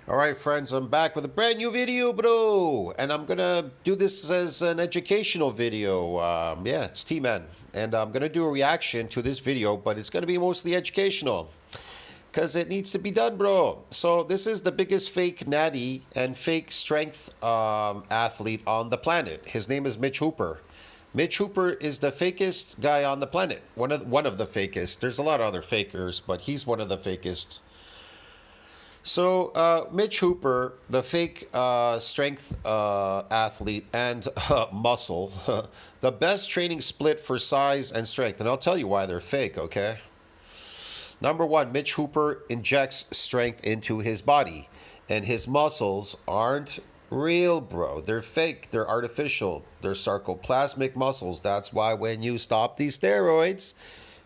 All right, friends, I'm back with a brand new video, bro. And I'm going to do this as an educational video. Yeah, it's T-Man. And I'm going to do a reaction to this video, but it's going to be mostly educational. Because it needs to be done, bro. So this is the biggest fake natty and fake strength athlete on the planet. His name is Mitch Hooper. Mitch Hooper is the fakest guy on the planet. One of the fakest. There's a lot of other fakers, but he's one of the fakest. So Mitch Hooper, the fake strength athlete and muscle, the best training split for size and strength. And I'll tell you why they're fake, okay? Number one, Mitch Hooper injects strength into his body. And his muscles aren't real, bro. They're fake. They're artificial. They're sarcoplasmic muscles. That's why when you stop these steroids,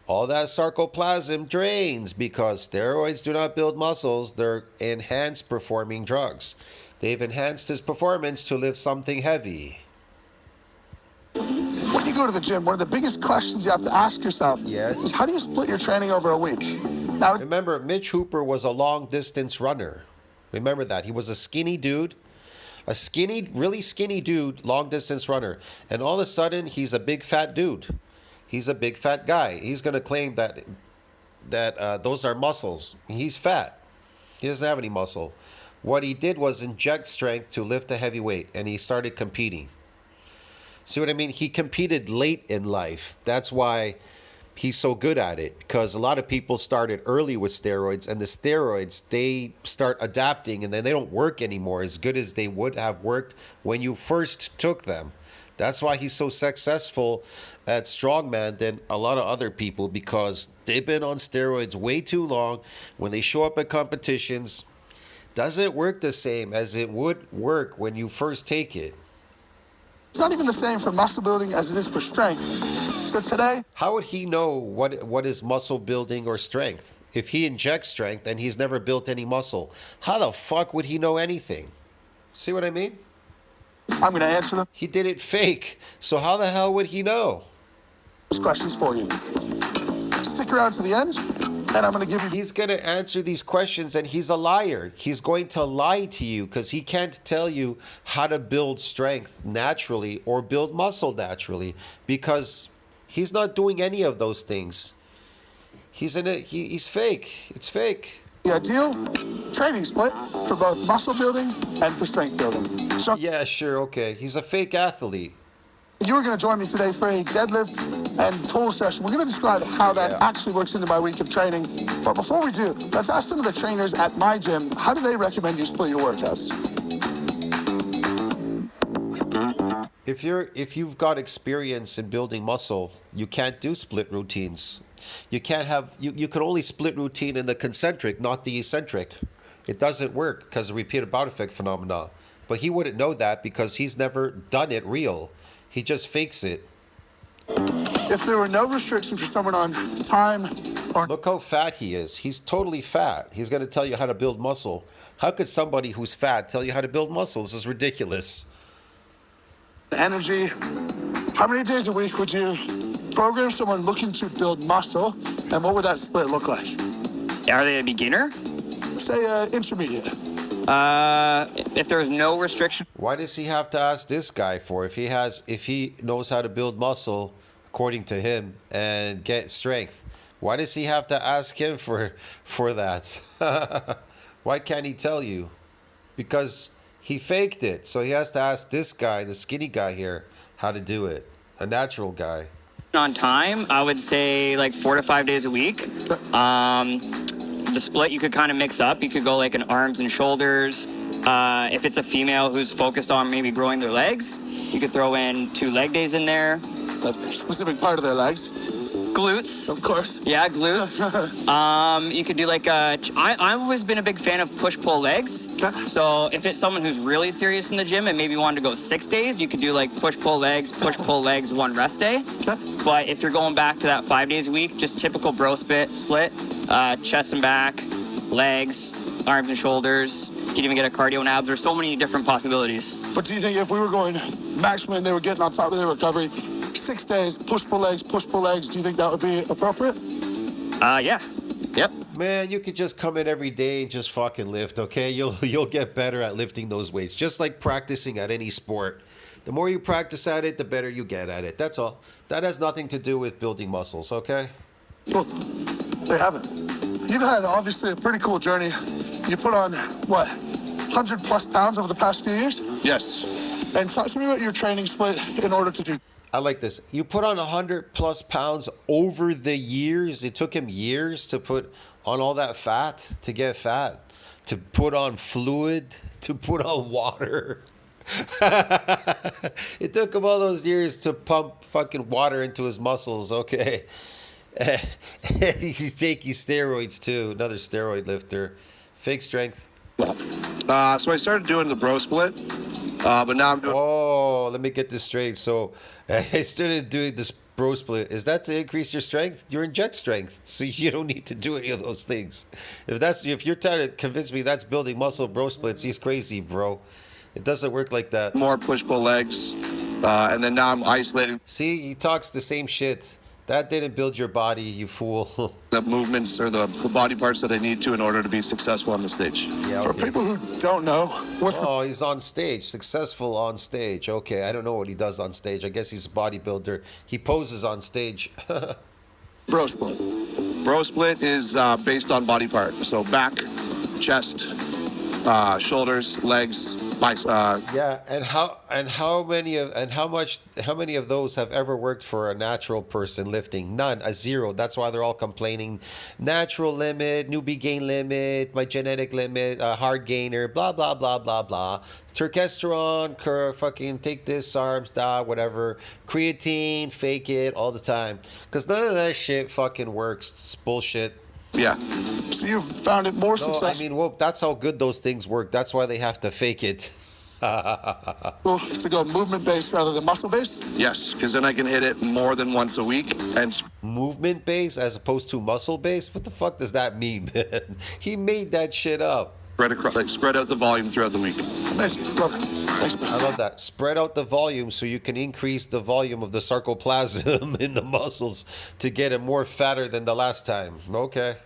all that sarcoplasm drains, because steroids do not build muscles. They're enhanced performing drugs. They've enhanced his performance to lift something heavy. When you go to the gym, one of the biggest questions you have to ask yourself is how do you split your training over a week? Now, remember, Mitch Hooper was a long distance runner. Remember that. He was a skinny dude. A skinny, really skinny dude, long distance runner. And all of a sudden, he's a big fat dude. He's a big fat guy. He's going to claim that those are muscles. He's fat. He doesn't have any muscle. What he did was inject strength to lift a heavy weight, and he started competing. See what I mean? He competed late in life. That's why he's so good at it, because a lot of people started early with steroids, and the steroids, they start adapting, and then they don't work anymore as good as they would have worked when you first took them. That's why he's so successful at strongman than a lot of other people, because they've been on steroids way too long. When they show up at competitions, doesn't work the same as it would work when you first take it. it's not even the same for muscle building as it is for strength. So today, how would he know what is muscle building or strength? If he injects strength and he's never built any muscle, how the fuck would he know anything? See what I mean? I'm going to answer them. He did it fake, so how the hell would he know? Those questions for you. Stick around to the end, and I'm going to give you... He's going to answer these questions, and he's a liar. He's going to lie to you, because he can't tell you how to build strength naturally or build muscle naturally, because he's not doing any of those things. He's fake. It's fake. The ideal training split for both muscle building and for strength building. So yeah, sure, okay. He's a fake athlete. You were going to join me today for a deadlift and pull session. We're going to describe how that actually works into my week of training. But before we do, let's ask some of the trainers at my gym, how do they recommend you split your workouts? If you've got experience in building muscle, you can't do split routines. You can't have, you can only split routine in the concentric, not the eccentric. It doesn't work because of repeated bout effect phenomena. But he wouldn't know that because he's never done it real. He just fakes it. If there were no restriction for someone on time or... Look how fat he is. He's totally fat. He's going to tell you how to build muscle. How could somebody who's fat tell you how to build muscle? This is ridiculous. Energy. How many days a week would you program someone looking to build muscle, and what would that split look like? Are they a beginner? Say intermediate. If there's no restriction. Why does he have to ask this guy for? If he knows how to build muscle, according to him, and get strength, why does he have to ask him for that? Why can't he tell you? Because he faked it, so he has to ask this guy, the skinny guy here, how to do it. A natural guy. On time, I would say like 4 to 5 days a week. The split you could kind of mix up. You could go like an arms and shoulders. If it's a female who's focused on maybe growing their legs, you could throw in 2 leg days in there. A specific part of their legs. Glutes. Of course. Yeah, glutes. You could do like I've always been a big fan of push-pull legs. Okay. So if it's someone who's really serious in the gym and maybe wanted to go 6 days, you could do like push-pull legs, 1 rest day. Okay. But if you're going back to that 5 days a week, just typical bro split, chest and back, legs, arms and shoulders. You can even get a cardio and abs. There's so many different possibilities. But do you think if we were going maximum and they were getting on top of their recovery, 6 days, push-pull legs, do you think that would be appropriate? Yeah. Yep. Man, you could just come in every day and just fucking lift, okay? You'll get better at lifting those weights, just like practicing at any sport. The more you practice at it, the better you get at it. That's all. That has nothing to do with building muscles, okay? Well, there you have it. You've had obviously a pretty cool journey. You put on, what, 100 plus pounds over the past few years? Yes. And talk to me about your training split in order to do. I like this. You put on 100 plus pounds over the years. It took him years to put on all that fat, to get fat, to put on fluid, to put on water. It took him all those years to pump fucking water into his muscles, okay? He's taking steroids too. Another steroid lifter. Fake strength. So I started doing the bro split, but now I'm doing. Oh, let me get this straight. So I started doing this bro split. Is that to increase your strength? Your inject strength, so you don't need to do any of those things. If you're trying to convince me that's building muscle bro splits, he's crazy, bro. It doesn't work like that. More push-pull legs, and then now I'm isolating See, he talks the same shit. That didn't build your body, you fool. the movements or the body parts that I need to in order to be successful on the stage. Yeah, For okay. people who don't know, what's the Oh, he's on stage, successful on stage. Okay, I don't know what he does on stage. I guess he's a bodybuilder. He poses on stage. bro split? Bro split is based on body part, so back, chest, shoulders, legs, biceps. Yeah, and how many of those have ever worked for a natural person lifting? None, a zero. That's why they're all complaining. Natural limit, newbie gain limit, my genetic limit, hard gainer, blah blah blah blah blah. Testosterone, fucking take this, arms, whatever. Creatine, fake it all the time. Because none of that shit fucking works. It's bullshit. Yeah. So you've found it more No, I successful mean, well, that's how good those things work. That's why they have to fake it. to go movement-based rather than muscle-based? Yes, because then I can hit it more than once a week and Movement based as opposed to muscle based? What the fuck does that mean, man? He made that shit up. spread out the volume throughout the week. Amazing. Love it. Thanks, man. I love that. Spread out the volume so you can increase the volume of the sarcoplasm in the muscles to get it more fatter than the last time. Okay.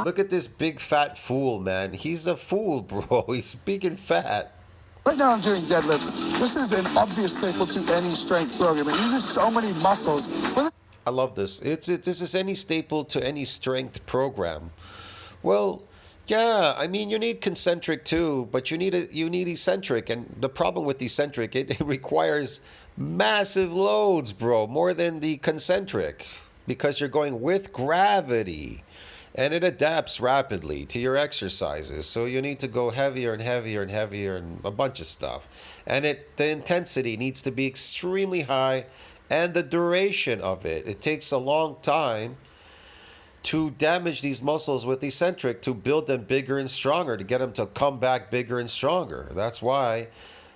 Look at this big fat fool, man. He's a fool, bro. He's big and fat. Right now I'm doing deadlifts. This is an obvious staple to any strength program. It uses so many muscles. I love this. This is any staple to any strength program. Well, yeah, I mean you need concentric too, but you need eccentric, and the problem with eccentric, it requires massive loads, bro, more than the concentric, because you're going with gravity. And it adapts rapidly to your exercises. So you need to go heavier and heavier and heavier and a bunch of stuff. And the intensity needs to be extremely high, and the duration of it. It takes a long time to damage these muscles with eccentric, to build them bigger and stronger, to get them to come back bigger and stronger. That's why,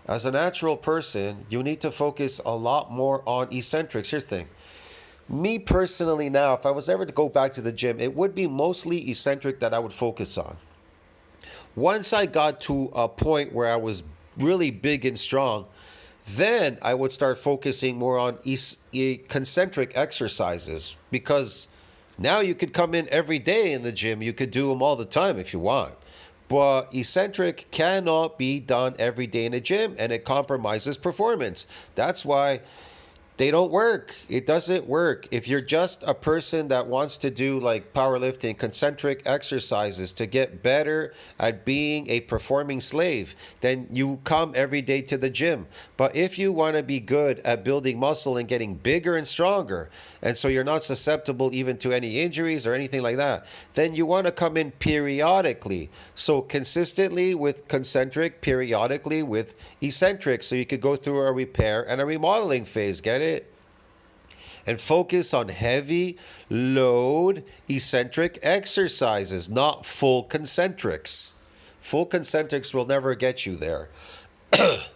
as a natural person, you need to focus a lot more on eccentrics. Here's the thing. Me personally now, if I was ever to go back to the gym, it would be mostly eccentric that I would focus on. Once I got to a point where I was really big and strong, then I would start focusing more on concentric exercises, because now you could come in every day in the gym. You could do them all the time if you want. But eccentric cannot be done every day in a gym, and it compromises performance. That's why they don't work. It doesn't work. If you're just a person that wants to do like powerlifting, concentric exercises to get better at being a performing slave, then you come every day to the gym. But if you want to be good at building muscle and getting bigger and stronger, and so you're not susceptible even to any injuries or anything like that, then you want to come in periodically. So consistently with concentric, periodically with eccentric, so you could go through a repair and a remodeling phase. Get it? And focus on heavy load eccentric exercises, not full concentrics. Full concentrics will never get you there.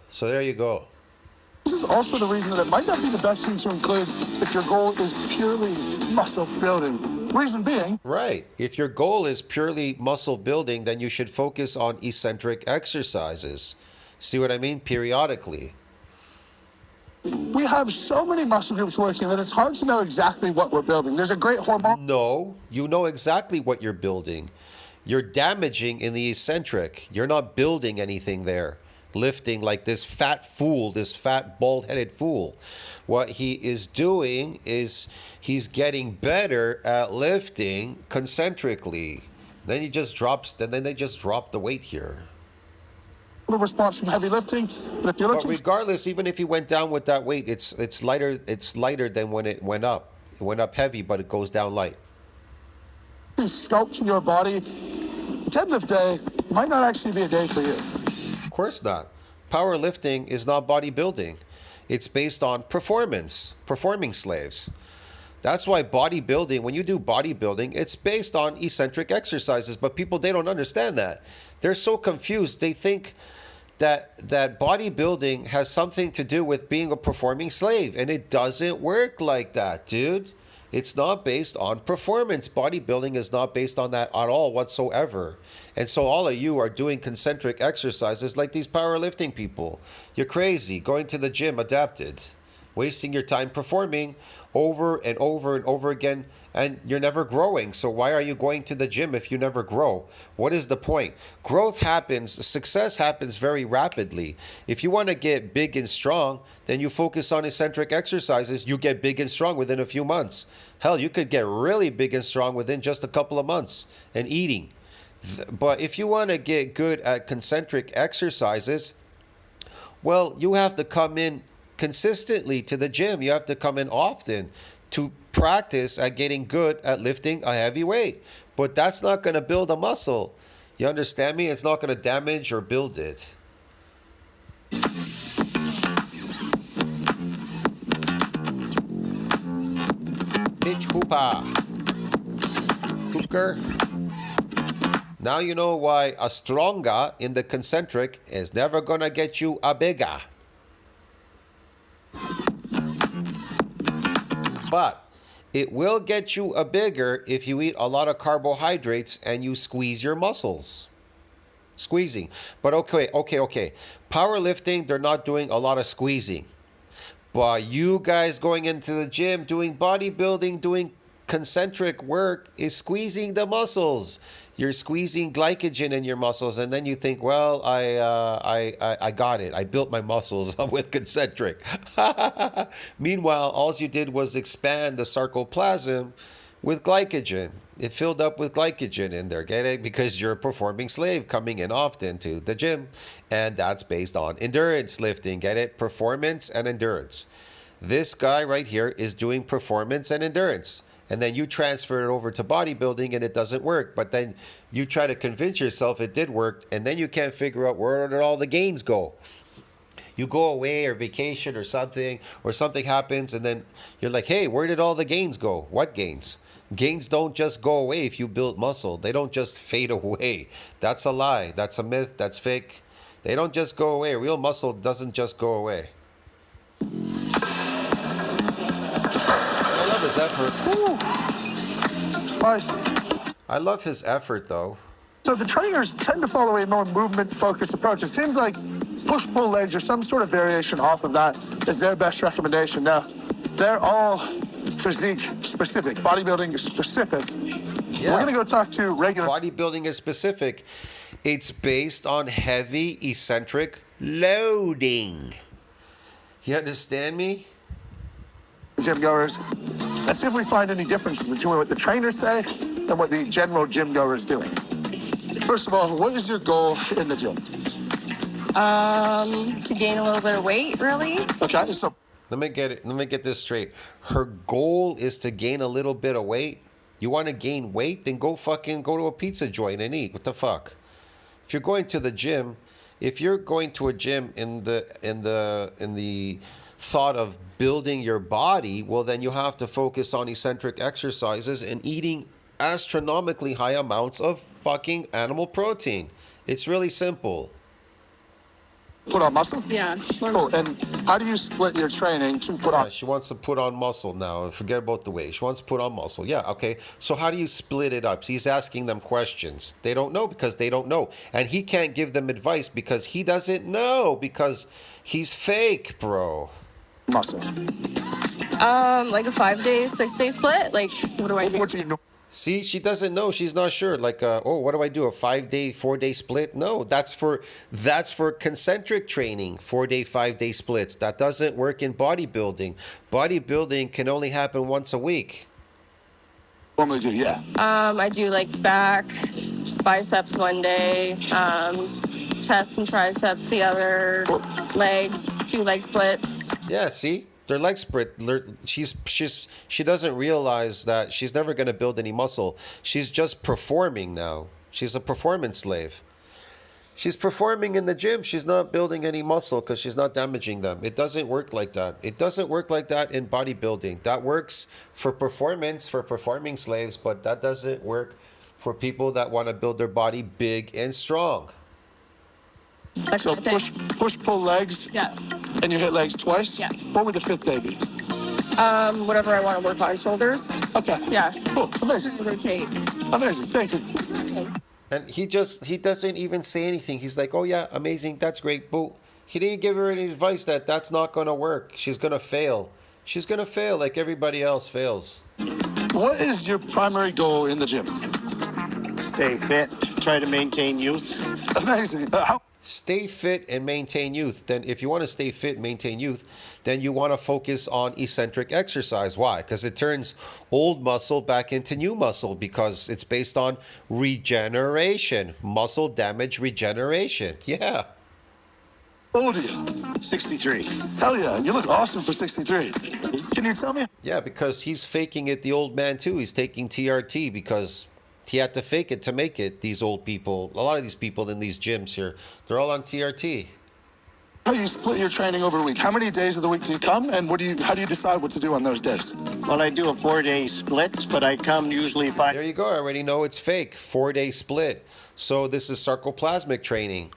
So there you go. This is also the reason that it might not be the best thing to include if your goal is purely muscle building. Reason being, Right. If your goal is purely muscle building, then you should focus on eccentric exercises. See what I mean? Periodically. We have so many muscle groups working that it's hard to know exactly what we're building. There's a great hormone. No, you know exactly what you're building. You're damaging in the eccentric. You're not building anything there. Lifting like this fat fool, this fat bald-headed fool. What he is doing is he's getting better at lifting concentrically. Then he just drops, then they just drop the weight here. Response from heavy lifting, but if you're But looking regardless, even if he went down with that weight, it's lighter than when it went up. It went up heavy, but it goes down light. to sculpt your body, deadlift day might not actually be a day for you. Of course not. Powerlifting is not bodybuilding. It's based on performance, performing slaves. That's why bodybuilding, when you do bodybuilding, it's based on eccentric exercises. But people, they don't understand that. They're so confused. They think that bodybuilding has something to do with being a performing slave. And it doesn't work like that, dude. It's not based on performance. Bodybuilding is not based on that at all whatsoever. And so all of you are doing concentric exercises like these powerlifting people. You're crazy, going to the gym adapted, wasting your time performing over and over and over again, and you're never growing. So why are you going to the gym if you never grow? What is the point? Growth happens, success happens very rapidly. If you want to get big and strong, then you focus on eccentric exercises. You get big and strong within a few months. Hell, you could get really big and strong within just a couple of months and eating. But if you want to get good at concentric exercises, well, you have to come in consistently to the gym. You have to come in often to practice at getting good at lifting a heavy weight. But that's not going to build a muscle. You understand me? It's not going to damage or build it. Mitch Hooker. Now you know why a stronger in the concentric is never going to get you a bigger. But it will get you a bigger if you eat a lot of carbohydrates and you squeeze your muscles. Squeezing. But okay. Powerlifting, they're not doing a lot of squeezing. But you guys going into the gym, doing bodybuilding, doing concentric work is squeezing the muscles. You're squeezing glycogen in your muscles, and then you think, well, I got it. I built my muscles with concentric. Meanwhile, all you did was expand the sarcoplasm with glycogen. It filled up with glycogen in there, get it? Because you're a performing slave coming in often to the gym, and that's based on endurance lifting, get it? Performance and endurance. This guy right here is doing performance and endurance. And then you transfer it over to bodybuilding and it doesn't work. But then you try to convince yourself it did work, and then you can't figure out where did all the gains go. You go away or vacation or something happens, and then you're like, hey, where did all the gains go? What gains? Gains don't just go away if you build muscle. They don't just fade away. That's a lie. That's a myth. That's fake. They don't just go away. Real muscle doesn't just go away. I love his effort. Ooh. Spicy. I love his effort, though. So the trainers tend to follow a more movement-focused approach. It seems like push-pull legs or some sort of variation off of that is their best recommendation. Now, they're all physique-specific, bodybuilding-specific. Yeah. We're going to go talk to regular... Bodybuilding is specific. It's based on heavy eccentric loading. You understand me? Gym goers. Let's see if we find any difference between what the trainers say and what the general gym goer is doing. First of all, what is your goal in the gym? To gain a little bit of weight, really. Okay, so Let me get this straight. Her goal is to gain a little bit of weight. You want to gain weight? Then go to a pizza joint and eat. What the fuck? If you're going to the gym, if you're going to a gym in the thought of building your body, well, then you have to focus on eccentric exercises and eating astronomically high amounts of fucking animal protein. It's really simple. put on muscle? Yeah. Cool. And how do you split your training to put on? She wants to put on muscle now. Forget about the weight. She wants to put on muscle. Yeah, okay. So how do you split it up? He's asking them questions. They don't know because they don't know. And he can't give them advice because he doesn't know, because he's fake, bro. muscle? Like a 5 day, 6 day split. Like, what do I do? What do you know? See, she doesn't know. She's not sure. Like, oh, what do I do? A 5 day, 4 day split? No, that's for concentric training. 4 day, 5 day splits. That doesn't work in bodybuilding. Bodybuilding can only happen once a week. Normally do, yeah. I do like back, biceps one day, chest and triceps the other, legs, 2 leg splits. Yeah, see, their leg split. She doesn't realize that she's never going to build any muscle. She's just performing now. She's a performance slave. She's performing in the gym. She's not building any muscle because she's not damaging them. It doesn't work like that. It doesn't work like that in bodybuilding. That works for performance, for performing slaves, but that doesn't work for people that want to build their body big and strong. That So kind of thing. push, pull legs, Yeah. and you hit legs twice? Yeah. What would the 5th day be? Whatever I want to work on, shoulders. Okay. Yeah. Cool. Amazing. Rotate. Amazing. Thank you. And he doesn't even say anything. He's like, oh yeah, amazing, that's great. But he didn't give her any advice that's not going to work. She's going to fail. She's going to fail like everybody else fails. What is your primary goal in the gym? Stay fit, try to maintain youth. Amazing. How Stay fit and maintain youth. Then if you want to stay fit and maintain youth, then you want to focus on eccentric exercise. Why? Because it turns old muscle back into new muscle because it's based on regeneration. Muscle damage regeneration. Yeah. old are you? 63. Hell yeah. You look awesome for 63. Can you tell me? Yeah, because he's faking it, the old man too. He's taking TRT because he had to fake it to make it. These old people, a lot of these people in these gyms here, they're all on TRT. How you split your training over a week? How many days of the week do you come, and how do you decide what to do on those days? Well, I do a 4-day split, but I come usually 5. There you go. I already know it's fake. 4-day split. So this is sarcoplasmic training.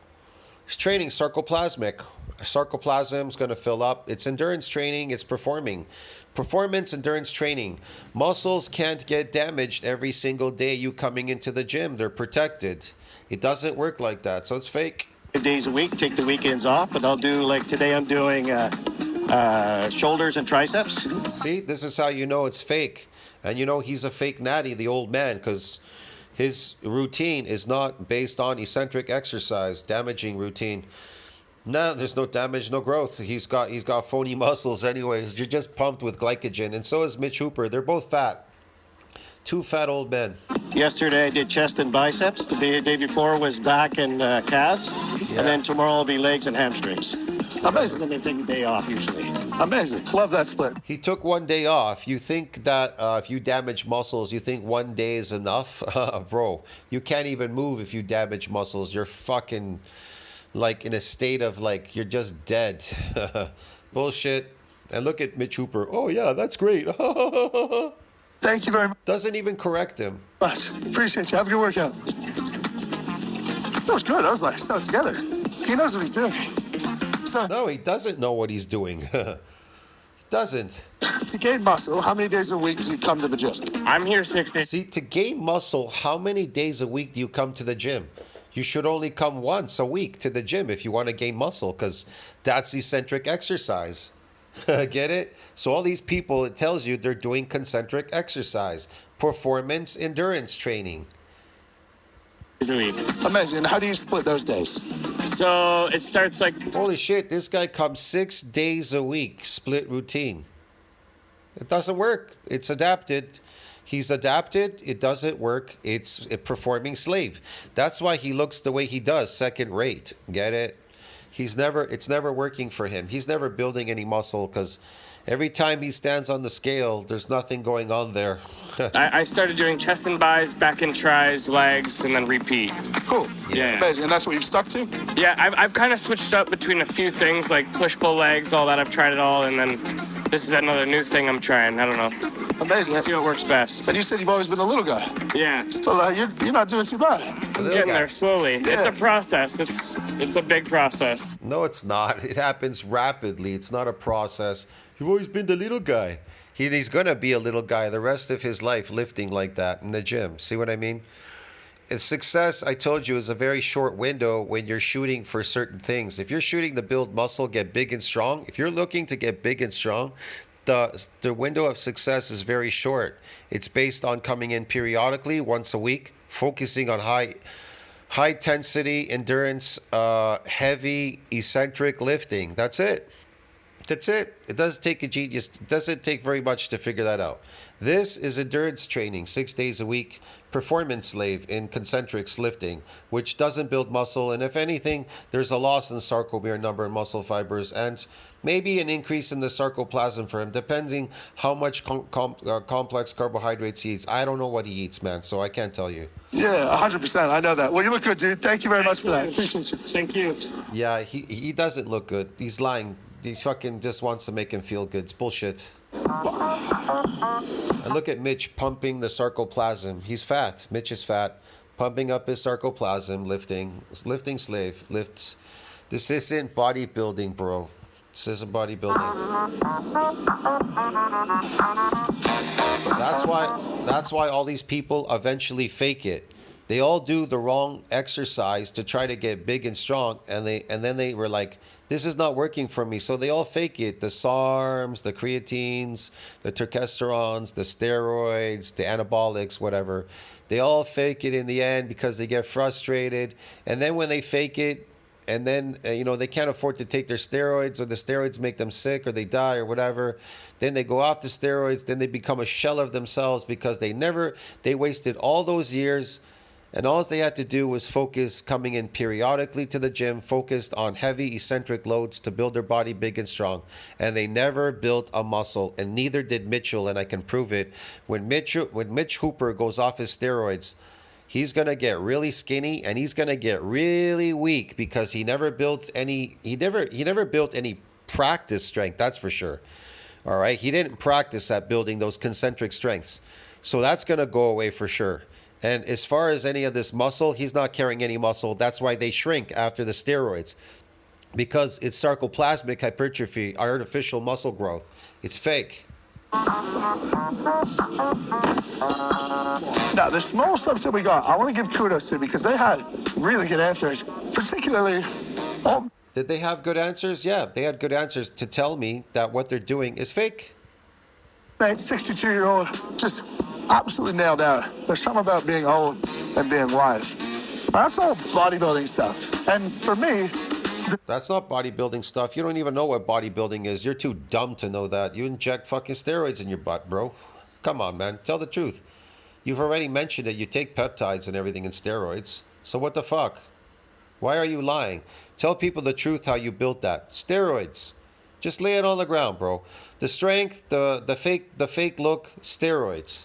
It's training sarcoplasmic. Sarcoplasm is going to fill up. It's endurance training. It's performing. Performance endurance training. Muscles can't get damaged every single day you coming into the gym. They're protected. It doesn't work like that. So it's fake. 5 days a week, take the weekends off, but I'll do, like today I'm doing shoulders and triceps. See, this is how you know it's fake. And you know he's a fake natty, the old man, because his routine is not based on eccentric exercise, damaging routine. No, there's no damage, no growth. He's got phony muscles anyways. You're just pumped with glycogen. And so is Mitch Hooper. They're both fat. Two fat old men. Yesterday I did chest and biceps. The day before was back and calves. Yeah. And then tomorrow will be legs and hamstrings. Amazing. And then take a day off usually. Amazing. Love that split. He took 1 day off. You think that if you damage muscles, you think 1 day is enough? Bro, you can't even move if you damage muscles. You're fucking like in a state of like you're just dead. Bullshit. And look at Mitch Hooper. Oh yeah, that's great. Thank you very Doesn't even correct him. much. Appreciate you. Have a good workout. That was good. I was like, so together. He knows what he's doing. So, No, he doesn't know what he's doing. He doesn't. to gain muscle, how many days a week do you come to the gym? I'm here 6 days. See, to gain muscle, how many days a week do you come to the gym? You should only come once a week to the gym if you want to gain muscle, because that's eccentric exercise. Get it? So all these people, it tells you they're doing concentric exercise, performance endurance training. A week. Amazing. How do you split those days? So it starts like Holy shit, this guy comes 6 days a week, split routine. It doesn't work. It's adapted. He's adapted. It doesn't work. It's a performing slave. That's why he looks the way he does, second rate. Get it? It's never working for him. He's never building any muscle because every time he stands on the scale, there's nothing going on there. I started doing chest and buys, back and tries, legs, and then repeat. Cool. Yeah. Amazing. And that's what you've stuck to? Yeah, I've kind of switched up between a few things like push-pull legs, all that. I've tried it all, and then this is another new thing I'm trying. I don't know. Amazing. See what works best. And you said you've always been the little guy. Yeah, Well, you're not doing too bad. getting there slowly. Yeah. It's a process. It's a big process. No, it's not. It happens rapidly. It's not a process. You've always been the little guy. He's going to be a little guy the rest of his life lifting like that in the gym. See what I mean? success, I told you, is a very short window when you're shooting for certain things. If you're shooting to build muscle, get big and strong, if you're looking to get big and strong, the window of success is very short. It's based on coming in periodically, once a week, focusing on high intensity, endurance, heavy, eccentric lifting. That's it. That's it. It doesn't take a genius. It doesn't take very much to figure that out. This is endurance training, 6 days a week, performance slave in concentrics lifting, which doesn't build muscle. And if anything, there's a loss in sarcomere number and muscle fibers, and maybe an increase in the sarcoplasm for him, depending how much complex carbohydrates he eats. I don't know what he eats, man, so I can't tell you. Yeah, 100%. I know that. Well, you look good, dude. Thank you very much for that. Appreciate you. Thank you. Yeah, he doesn't look good. He's lying. He fucking just wants to make him feel good. It's bullshit. And look at Mitch pumping the sarcoplasm. He's fat. Mitch is fat. Pumping up his sarcoplasm, lifting slave, lifts. This isn't bodybuilding, bro. This isn't bodybuilding. That's why all these people eventually fake it. They all do the wrong exercise to try to get big and strong, and then they were like, this is not working for me. So they all fake it. The SARMs, the creatines, the testosterons, the steroids, the anabolics, whatever. They all fake it in the end because they get frustrated. And then when they fake it, and then, they can't afford to take their steroids, or the steroids make them sick, or they die, or whatever. Then they go off the steroids. Then they become a shell of themselves because they wasted all those years. And all they had to do was focus coming in periodically to the gym, focused on heavy eccentric loads to build their body big and strong. And they never built a muscle, and neither did Mitchell, and I can prove it. When Mitch Hooper goes off his steroids, he's going to get really skinny, and he's going to get really weak because he never built any practice strength, that's for sure. All right, he didn't practice at building those concentric strengths. So that's going to go away for sure. And as far as any of this muscle, he's not carrying any muscle. That's why they shrink after the steroids, because it's sarcoplasmic hypertrophy, artificial muscle growth. It's fake. Now, the small subset we got, I want to give kudos to, because they had really good answers, particularly Did they have good answers? Yeah, they had good answers to tell me that what they're doing is fake. 62-year-old just absolutely nailed out. There's something about being old and being wise. That's all bodybuilding stuff. And for me, that's not bodybuilding stuff. You don't even know what bodybuilding is. You're too dumb to know that. You inject fucking steroids in your butt, bro. Come on, man. Tell the truth. You've already mentioned it. You take peptides and everything in steroids. So what the fuck? Why are you lying? Tell people the truth how you built that. Steroids. Just lay it on the ground, bro. The strength, the fake look, steroids.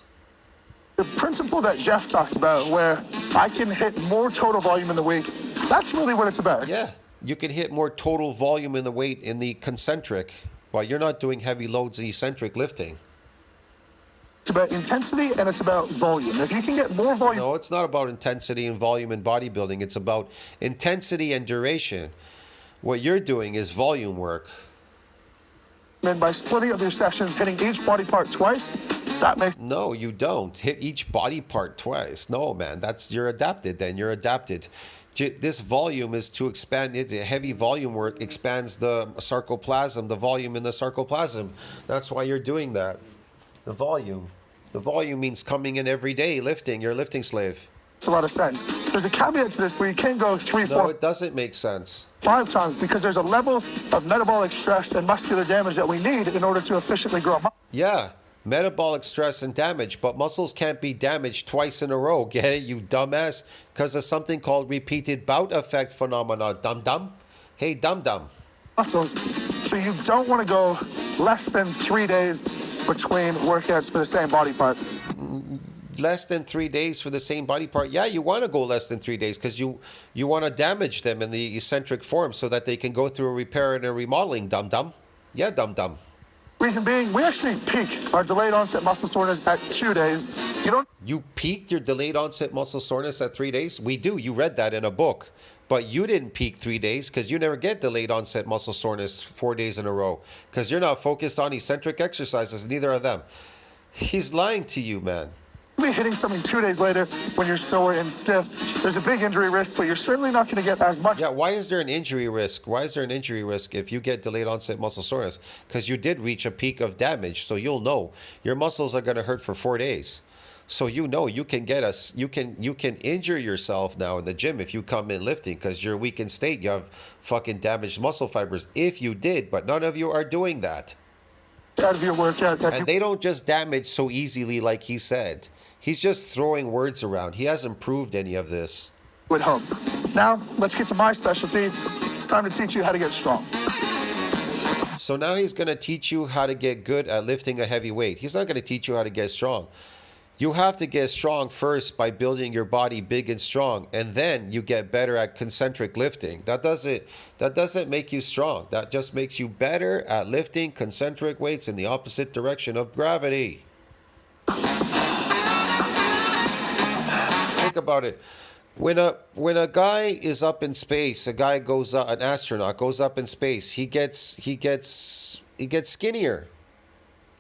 The principle that Jeff talked about, where I can hit more total volume in the week, that's really what it's about. Yeah, you can hit more total volume in the weight in the concentric, while you're not doing heavy loads in eccentric lifting. It's about intensity and it's about volume. If you can get more volume... No, it's not about intensity and volume in bodybuilding. It's about intensity and duration. What you're doing is volume work. And by splitting up your sessions, hitting each body part twice, that makes... No, you don't hit each body part twice. No, man, you're adapted then. You're adapted. This volume is to expand it. Heavy volume work expands the sarcoplasm, the volume in the sarcoplasm. That's why you're doing that. The volume. The volume means coming in every day, lifting. You're a lifting slave. It's a lot of sense. There's a caveat to this where you can't go 3, 4... No, it doesn't make sense. 5 times, because there's a level of metabolic stress and muscular damage that we need in order to efficiently grow muscle. Yeah, metabolic stress and damage, but muscles can't be damaged twice in a row. Get it, you dumbass? Because of something called repeated bout effect phenomena. Dum-dum? Hey, dum-dum. Muscles. So you don't want to go less than 3 days between workouts for the same body part. Less than 3 days for the same body part? Yeah, you want to go less than 3 days because you want to damage them in the eccentric form so that they can go through a repair and a remodeling, dum-dum. Yeah, dum-dum. Reason being, we actually peak our delayed onset muscle soreness at 2 days. You peaked your delayed onset muscle soreness at 3 days? We do. You read that in a book. But you didn't peak 3 days because you never get delayed onset muscle soreness 4 days in a row because you're not focused on eccentric exercises, neither are them. He's lying to you, man. You'll be hitting something 2 days later when you're sore and stiff. There's a big injury risk, but you're certainly not going to get as much. Yeah, why is there an injury risk? Why is there an injury risk if you get delayed onset muscle soreness? Because you did reach a peak of damage, so you'll know your muscles are going to hurt for 4 days. So you know you can get us. You can injure yourself now in the gym if you come in lifting because you're weak in state. You have fucking damaged muscle fibers. If you did, but none of you are doing that. Out of your workout. And they don't just damage so easily, like he said. He's just throwing words around. He hasn't proved any of this. Would hope. Now, let's get to my specialty. It's time to teach you how to get strong. So now he's going to teach you how to get good at lifting a heavy weight. He's not going to teach you how to get strong. You have to get strong first by building your body big and strong, and then you get better at concentric lifting. That doesn't make you strong. That just makes you better at lifting concentric weights in the opposite direction of gravity. Think about it. When a guy is up in space, an astronaut goes up in space. He gets skinnier.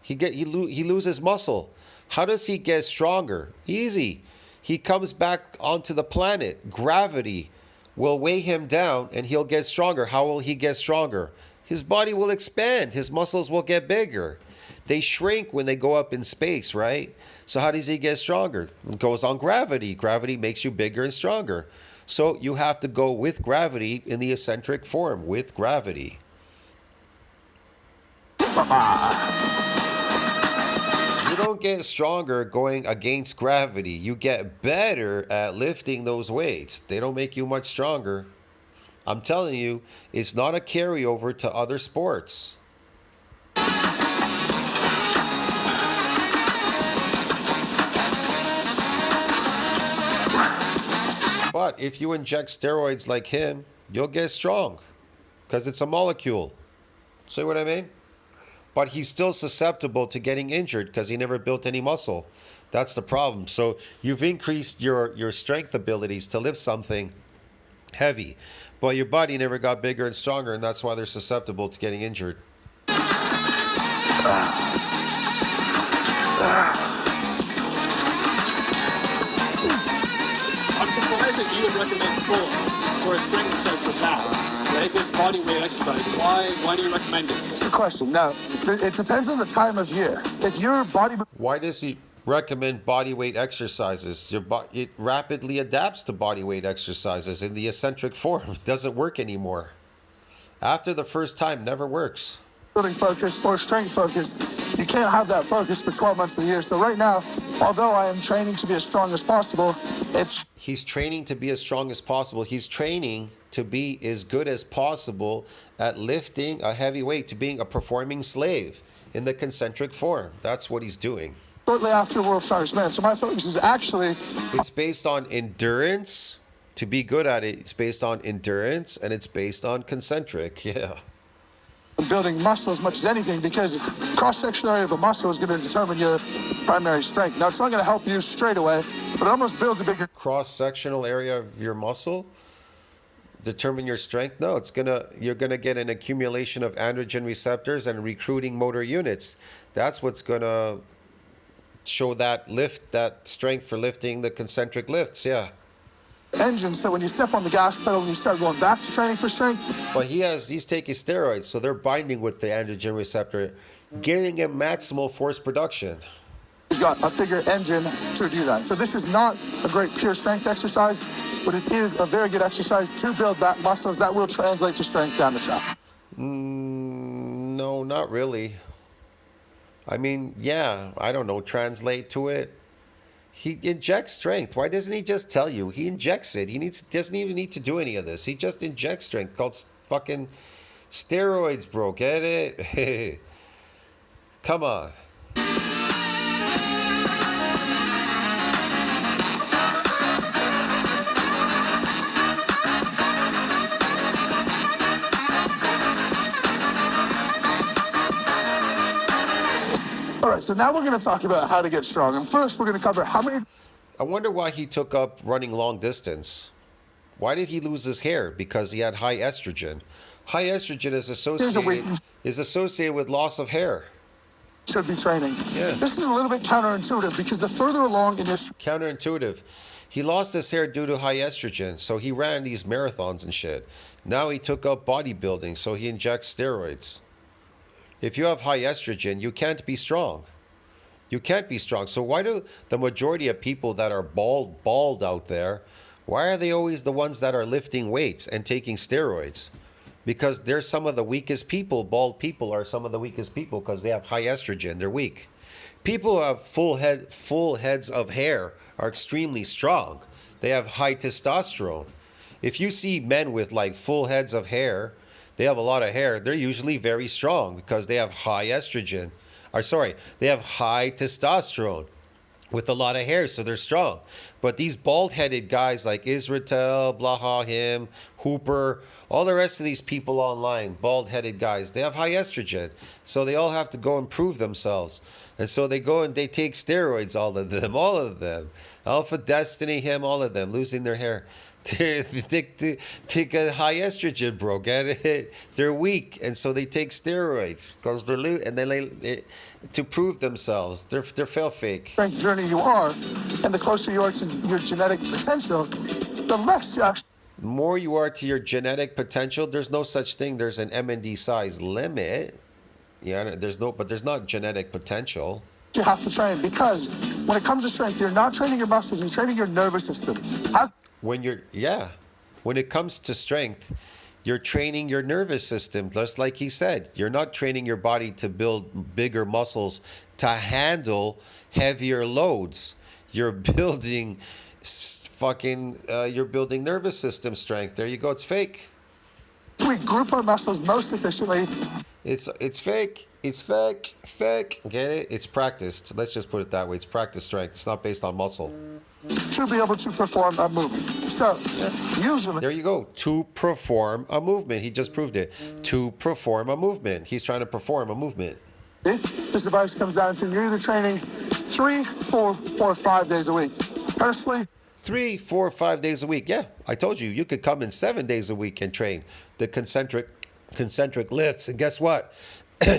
He loses muscle. How does he get stronger? Easy. He comes back onto the planet. Gravity will weigh him down, and he'll get stronger. How will he get stronger? His body will expand. His muscles will get bigger. They shrink when they go up in space, right? So how does he get stronger? It goes on gravity. Gravity makes you bigger and stronger. So you have to go with gravity in the eccentric form, with gravity. You don't get stronger going against gravity. You get better at lifting those weights. They don't make you much stronger. I'm telling you, it's not a carryover to other sports. But if you inject steroids like him, you'll get strong because it's a molecule. See what I mean? But he's still susceptible to getting injured because he never built any muscle. That's the problem. So you've increased your strength abilities to lift something heavy, but your body never got bigger and stronger, and that's why they're susceptible to getting injured. I'm surprised that you would recommend pulls for a strength exercise for that, right? This body weight exercise. Why do you recommend it? It's a question. Now, it depends on the time of year. If your body... Why does he recommend body weight exercises? It rapidly adapts to body weight exercises in the eccentric form. It doesn't work anymore. After the first time, never works. Building focus or strength focus, you can't have that focus for 12 months of the year. So right now, although I am training to be as strong as possible, He's training to be as strong as possible. He's training to be as good as possible at lifting a heavy weight, to being a performing slave in the concentric form. That's what he's doing. Shortly after World Strongest Man. So my focus is actually... It's based on endurance. To be good at it, it's based on endurance, and it's based on concentric. Yeah. Building muscle as much as anything, because cross-section area of a muscle is going to determine your primary strength. Now, it's not going to help you straight away, but it almost builds a bigger... Cross-sectional area of your muscle determine your strength? No, you're gonna get an accumulation of androgen receptors and recruiting motor units. That's what's gonna show that strength for lifting the concentric lifts. Yeah. Engine, so when you step on the gas pedal and you start going back to training for strength. But he's taking steroids, so they're binding with the androgen receptor, giving him maximal force production. You've got a bigger engine to do that. So this is not a great pure strength exercise, but it is a very good exercise to build that muscles that will translate to strength down the track. No, not really. I mean, yeah, I don't know, translate to it. He injects strength. Why doesn't he just tell you? He injects it. Doesn't even need to do any of this. He just injects strength, called fucking steroids, bro. Get it? Come on. All right, so now we're going to talk about how to get strong. And first, we're going to cover how many... I wonder why he took up running long distance. Why did he lose his hair? Because he had high estrogen. High estrogen is associated with loss of hair. should be training. Yeah. This is a little bit counterintuitive because the further along in your Counterintuitive. He lost his hair due to high estrogen, so he ran these marathons and shit. Now he took up bodybuilding, so he injects steroids. If you have high estrogen, you can't be strong. You can't be strong. So why do the majority of people that are bald out there, why are they always the ones that are lifting weights and taking steroids? Because they're some of the weakest people. Bald people are some of the weakest people because they have high estrogen. They're weak. People who have full heads of hair are extremely strong. They have high testosterone. If you see men with like full heads of hair, they have a lot of hair, they're usually very strong because they have high estrogen. They have high testosterone with a lot of hair, so they're strong. But these bald-headed guys like Israel, Blahahim, Hooper, all the rest of these people online, bald-headed guys, they have high estrogen. So they all have to go and prove themselves. And so they go and they take steroids, all of them. Alpha Destiny, him, all of them, losing their hair. They take a high estrogen, bro. Get it? They're weak, and so they take steroids because they're and they to prove themselves. They're fail fake. strength journey you are, and the closer you are to your genetic potential, the less you actually The more you are to your genetic potential, there's no such thing. There's an MND size limit. Yeah, there's not genetic potential. have to train, because when it comes to strength, you're not training your muscles, you're training your nervous system. When it comes to strength, you're training your nervous system, just like he said. You're not training your body to build bigger muscles to handle heavier loads. You're building you're building nervous system strength. There you go. It's fake. We group our muscles most efficiently. It's fake. It's fake. Get it? It's practiced. Let's just put it that way. It's practice strength. It's not based on muscle. To be able to perform a movement. So, usually... There you go. To perform a movement. He just proved it. To perform a movement. He's trying to perform a movement. This advice comes down to you're either training 3, 4, or 5 days a week. Personally... 3, 4, 5 days a week. Yeah, I told you. You could come in 7 days a week and train the concentric lifts. And guess what?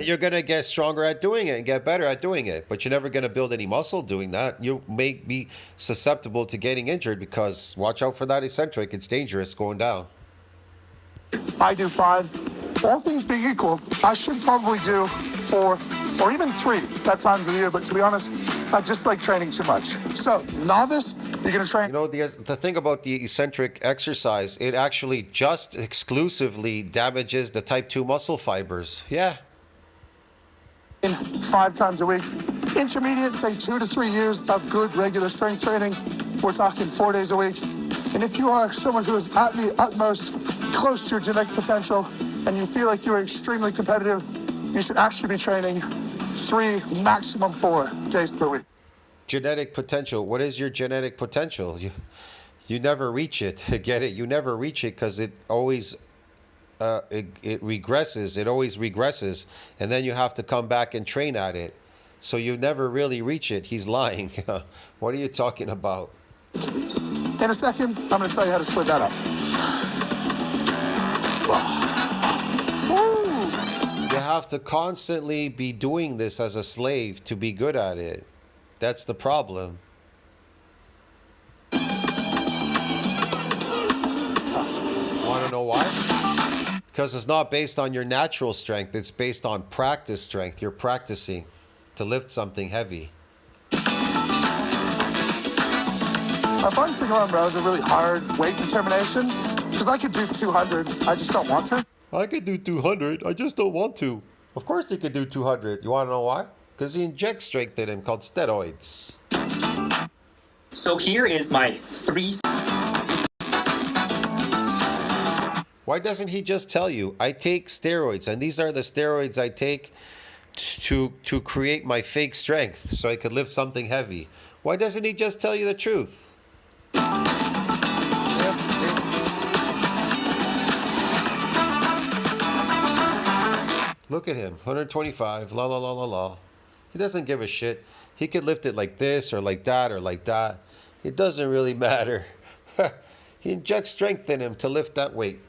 You're going to get stronger at doing it and get better at doing it. But you're never going to build any muscle doing that. You may be susceptible to getting injured because watch out for that eccentric. It's dangerous going down. I do 5. All things being equal, I should probably do 4 or even 3 at times of the year. But to be honest, I just like training too much. So, novice, you're going to train... You know, the thing about the eccentric exercise, it actually just exclusively damages the type 2 muscle fibers. Yeah. 5 times a week. Intermediate, say 2 to 3 years of good regular strength training. We're talking 4 days a week. And if you are someone who is at the utmost close to your genetic potential and you feel like you're extremely competitive, you should actually be training 3, maximum 4 days per week. Genetic potential. What is your genetic potential? You never reach it. Get it? You never reach it because it always it regresses. It always regresses, and then you have to come back and train at it. So you never really reach it. He's lying. What are you talking about? In a second, I'm going to tell you how to split that up. You have to constantly be doing this as a slave to be good at it. That's the problem. It's tough. Want to know why? Because it's not based on your natural strength. It's based on practice strength. You're practicing to lift something heavy. I find single arm rows a really hard weight determination because I could do 200s. I just don't want to. I could do 200. I just don't want to. Of course he could do 200. You want to know why? Because he injects strength in him called steroids. So here is my 3... Why doesn't he just tell you, I take steroids, and these are the steroids I take to create my fake strength so I could lift something heavy? Why doesn't he just tell you the truth? Look at him, 125, la la la la la. He doesn't give a shit. He could lift it like this or like that or like that. It doesn't really matter. He injects strength in him to lift that weight.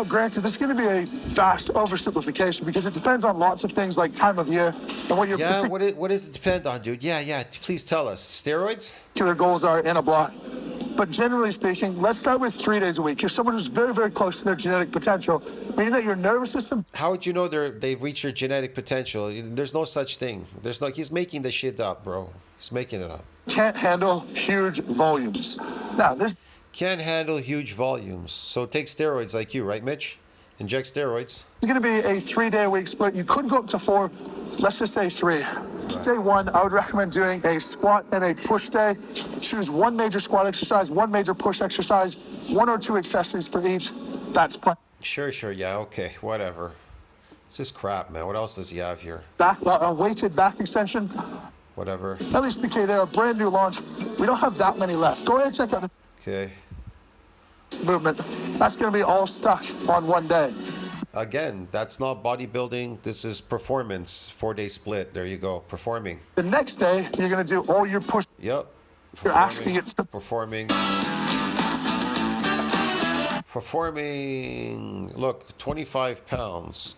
Now, granted, this is going to be a vast oversimplification because it depends on lots of things like time of year and what your Yeah, what does it depend on, dude? Yeah, please tell us. Steroids? particular goals are in a block. But generally speaking, let's start with 3 days a week. You're someone who's very, very close to their genetic potential, meaning that your nervous system How would you know they've reached their genetic potential? There's no such thing. He's making the shit up, bro. He's making it up. can't handle huge volumes. Now, there's Can't handle huge volumes. So take steroids like you, right, Mitch? Inject steroids. going to be a 3-day-a-week split. You could go up to 4. Let's just say 3. Day 1, I would recommend doing a squat and a push day. Choose one major squat exercise, one major push exercise, 1 or 2 accessories for each. That's Sure, yeah, okay, whatever. This is crap, man. What else does he have here? a weighted back extension. Whatever. At least BK, they're a brand new launch. We don't have that many left. Go ahead and check out Okay. the movement. That's going to be all stuck on one day. Again, that's not bodybuilding. This is performance. 4-day split. There you go. Performing. The next day, you're going to do all your push. Yep. You're asking it to Performing. Look, 25 pounds.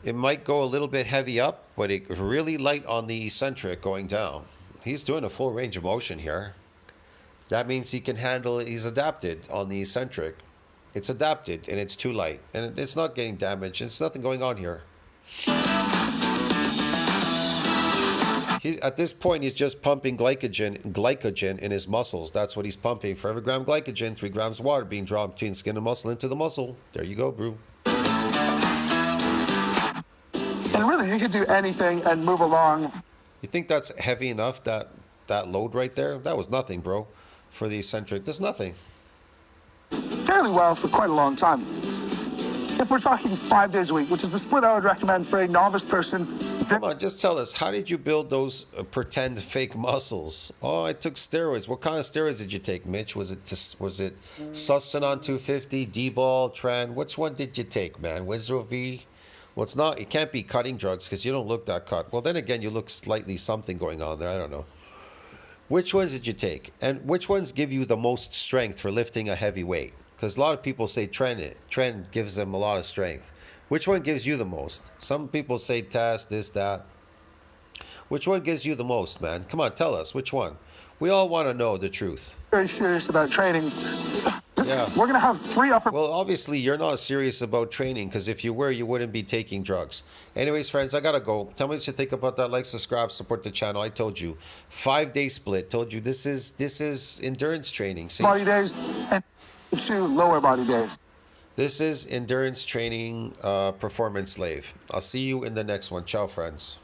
It might go a little bit heavy up, but it really light on the eccentric going down. He's doing a full range of motion here. That means he can handle it. He's adapted on the eccentric. It's adapted and it's too light and it's not getting damaged. It's nothing going on here. At this point, he's just pumping glycogen in his muscles. That's what he's pumping. For every gram glycogen, 3 grams of water being drawn between skin and muscle into the muscle. There you go, bro. And really, you could do anything and move along. You think that's heavy enough, that load right there? That was nothing, bro. For the eccentric, there's nothing. Fairly well for quite a long time. If we're talking 5 days a week, which is the split I would recommend for a novice person. Come on, just tell us, how did you build those pretend fake muscles? Oh, I took steroids. What kind of steroids did you take, Mitch? Was it Sustanon 250, D-ball, Tran? Which one did you take, man? Wizro V? Well, it's not. It can't be cutting drugs because you don't look that cut. Well, then again, you look slightly something going on there. I don't know. Which ones did you take? And which ones give you the most strength for lifting a heavy weight? Because a lot of people say Tren gives them a lot of strength. Which one gives you the most? Some people say TAS, this, that. Which one gives you the most, man? Come on, tell us. Which one? We all want to know the truth. Very serious about training. Yeah. We're going to have 3 upper... Well, obviously, you're not serious about training because if you were, you wouldn't be taking drugs. Anyways, friends, I got to go. Tell me what you think about that. Like, subscribe, support the channel. I told you. 5-day split. Told you this is endurance training. See? body days and 2 lower body days. This is endurance training, performance slave. I'll see you in the next one. Ciao, friends.